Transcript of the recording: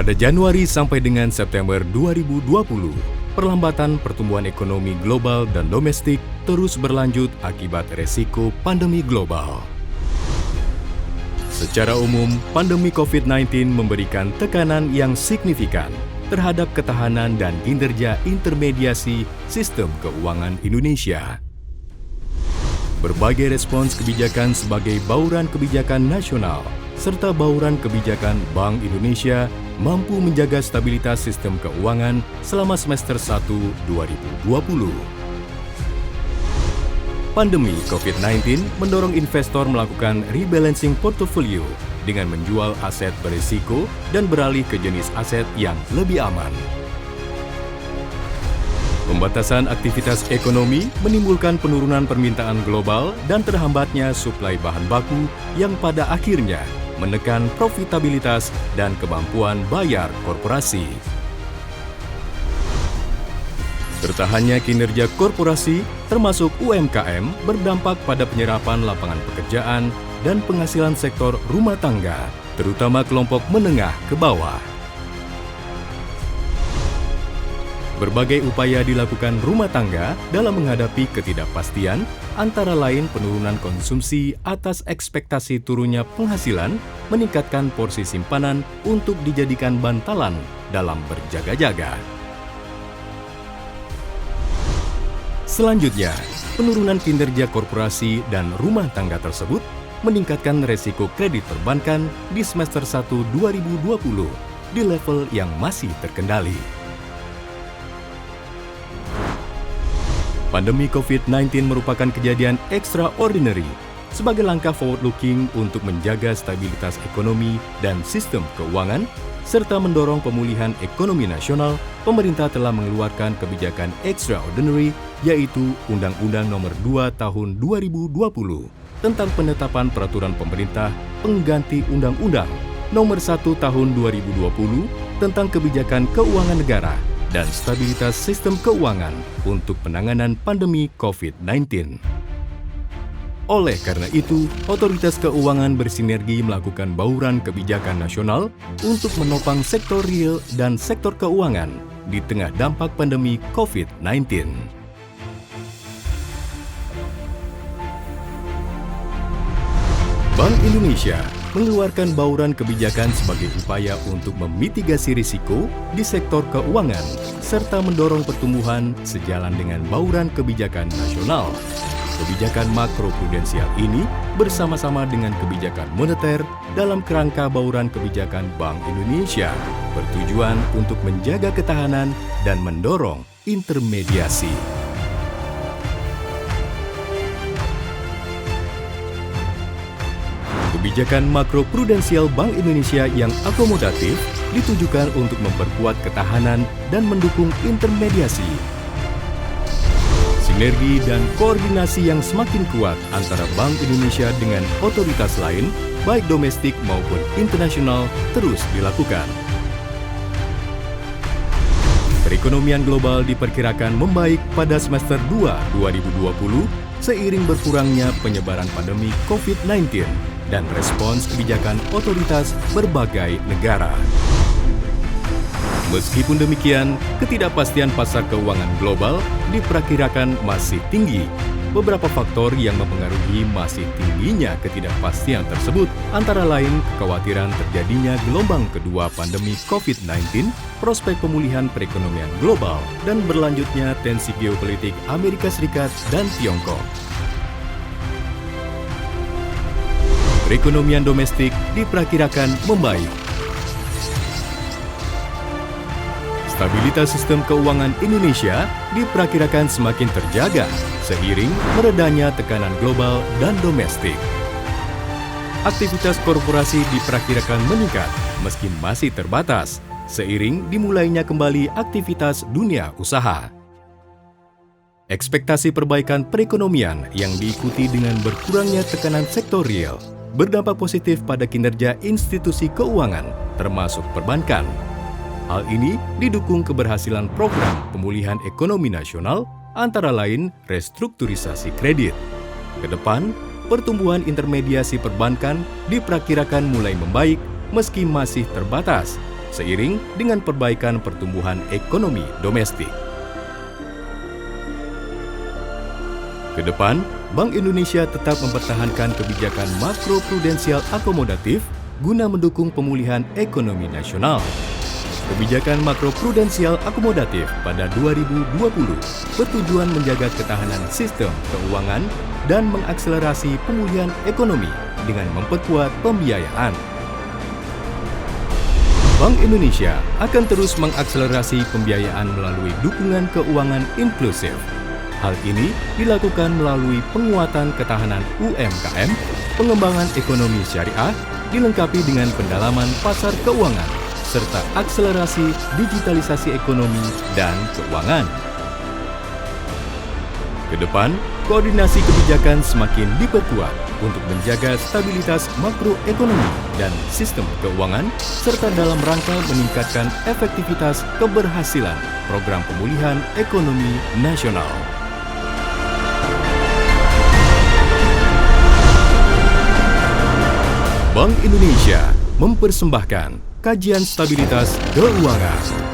Pada Januari sampai dengan September 2020, perlambatan pertumbuhan ekonomi global dan domestik terus berlanjut akibat resiko pandemi global. Secara umum, pandemi COVID-19 memberikan tekanan yang signifikan terhadap ketahanan dan kinerja intermediasi sistem keuangan Indonesia. Berbagai respons kebijakan sebagai bauran kebijakan nasional serta bauran kebijakan Bank Indonesia mampu menjaga stabilitas sistem keuangan selama semester 1 2020. Pandemi COVID-19 mendorong investor melakukan rebalancing portofolio dengan menjual aset berisiko dan beralih ke jenis aset yang lebih aman. Pembatasan aktivitas ekonomi menimbulkan penurunan permintaan global dan terhambatnya suplai bahan baku yang pada akhirnya menekan profitabilitas dan kemampuan bayar korporasi. Bertahannya kinerja korporasi, termasuk UMKM, berdampak pada penyerapan lapangan pekerjaan dan penghasilan sektor rumah tangga, terutama kelompok menengah ke bawah. Berbagai upaya dilakukan rumah tangga dalam menghadapi ketidakpastian, antara lain penurunan konsumsi atas ekspektasi turunnya penghasilan, meningkatkan porsi simpanan untuk dijadikan bantalan dalam berjaga-jaga. Selanjutnya, penurunan kinerja korporasi dan rumah tangga tersebut meningkatkan resiko kredit perbankan di semester 1 2020 di level yang masih terkendali. Pandemi COVID-19 merupakan kejadian extraordinary sebagai langkah forward-looking untuk menjaga stabilitas ekonomi dan sistem keuangan, serta mendorong pemulihan ekonomi nasional. Pemerintah telah mengeluarkan kebijakan extraordinary, yaitu Undang-Undang Nomor 2 Tahun 2020 tentang penetapan peraturan pemerintah pengganti Undang-Undang Nomor 1 Tahun 2020 tentang kebijakan keuangan negara dan stabilitas sistem keuangan untuk penanganan pandemi COVID-19. Oleh karena itu, otoritas keuangan bersinergi melakukan bauran kebijakan nasional untuk menopang sektor real dan sektor keuangan di tengah dampak pandemi COVID-19. Bank Indonesia mengeluarkan bauran kebijakan sebagai upaya untuk memitigasi risiko di sektor keuangan serta mendorong pertumbuhan sejalan dengan bauran kebijakan nasional. Kebijakan makroprudensial ini bersama-sama dengan kebijakan moneter dalam kerangka bauran kebijakan Bank Indonesia bertujuan untuk menjaga ketahanan dan mendorong intermediasi. Kebijakan makroprudensial Bank Indonesia yang akomodatif ditujukan untuk memperkuat ketahanan dan mendukung intermediasi. Sinergi dan koordinasi yang semakin kuat antara Bank Indonesia dengan otoritas lain, baik domestik maupun internasional, terus dilakukan. Perekonomian global diperkirakan membaik pada semester 2 2020 seiring berkurangnya penyebaran pandemi COVID-19 dan respons kebijakan otoritas berbagai negara. Meskipun demikian, ketidakpastian pasar keuangan global diperkirakan masih tinggi. Beberapa faktor yang mempengaruhi masih tingginya ketidakpastian tersebut antara lain kekhawatiran terjadinya gelombang kedua pandemi COVID-19, prospek pemulihan perekonomian global, dan berlanjutnya tensi geopolitik Amerika Serikat dan Tiongkok. Perekonomian domestik diperkirakan membaik. Stabilitas sistem keuangan Indonesia diperkirakan semakin terjaga seiring meredanya tekanan global dan domestik. Aktivitas korporasi diperkirakan meningkat meski masih terbatas seiring dimulainya kembali aktivitas dunia usaha. Ekspektasi perbaikan perekonomian yang diikuti dengan berkurangnya tekanan sektor real berdampak positif pada kinerja institusi keuangan, termasuk perbankan. Hal ini didukung keberhasilan program pemulihan ekonomi nasional, antara lain restrukturisasi kredit. Kedepan, pertumbuhan intermediasi perbankan diperkirakan mulai membaik meski masih terbatas, seiring dengan perbaikan pertumbuhan ekonomi domestik. Ke depan, Bank Indonesia tetap mempertahankan kebijakan makroprudensial akomodatif guna mendukung pemulihan ekonomi nasional. Kebijakan makroprudensial akomodatif pada 2020 bertujuan menjaga ketahanan sistem keuangan dan mengakselerasi pemulihan ekonomi dengan memperkuat pembiayaan. Bank Indonesia akan terus mengakselerasi pembiayaan melalui dukungan keuangan inklusif. Hal ini dilakukan melalui penguatan ketahanan UMKM, pengembangan ekonomi syariah, dilengkapi dengan pendalaman pasar keuangan, serta akselerasi digitalisasi ekonomi dan keuangan. Ke depan, koordinasi kebijakan semakin diperkuat untuk menjaga stabilitas makroekonomi dan sistem keuangan, serta dalam rangka meningkatkan efektivitas keberhasilan program pemulihan ekonomi nasional. Bank Indonesia mempersembahkan kajian stabilitas keuangan.